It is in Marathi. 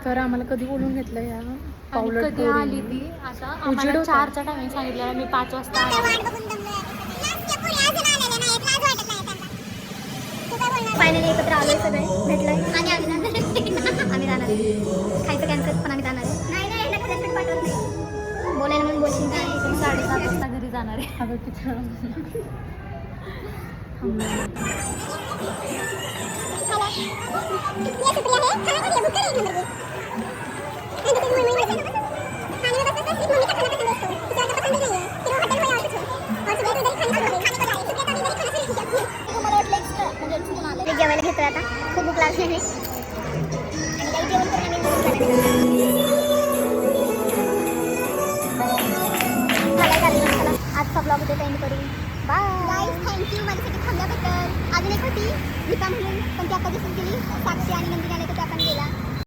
तर आम्हाला कधी बोलून घेतलं या आणि कधी आली ती आता आम्हाला 4चा टायमिंग सांगितलेला, मी 5 वाजता आले. फायनली एकत्र आलोय सगळे, भेटलोय आणि आम्ही जाणार आहे. खायचं कॅन्सल पण आम्ही जाणार आहे. नाही रेस्पेक्ट पाठवत नाही, बोलायला म्हणून बोलशील काय. 7:30 वाजता घरी जाणार आहे. अगं किती जेवायला घेतोय आता, खूप भूक लागली आहे आणि काही जेवण करून आम्ही आजचा ब्लॉग इथे एंड करू. बाय, थँक्यू माझ्यासाठी थांबल्याबद्दल. अजून एक होती दीपा म्हणून, पण ती आता दिसून गेली. साक्षी आणि नंदिनी आले तर त्या पण गेला.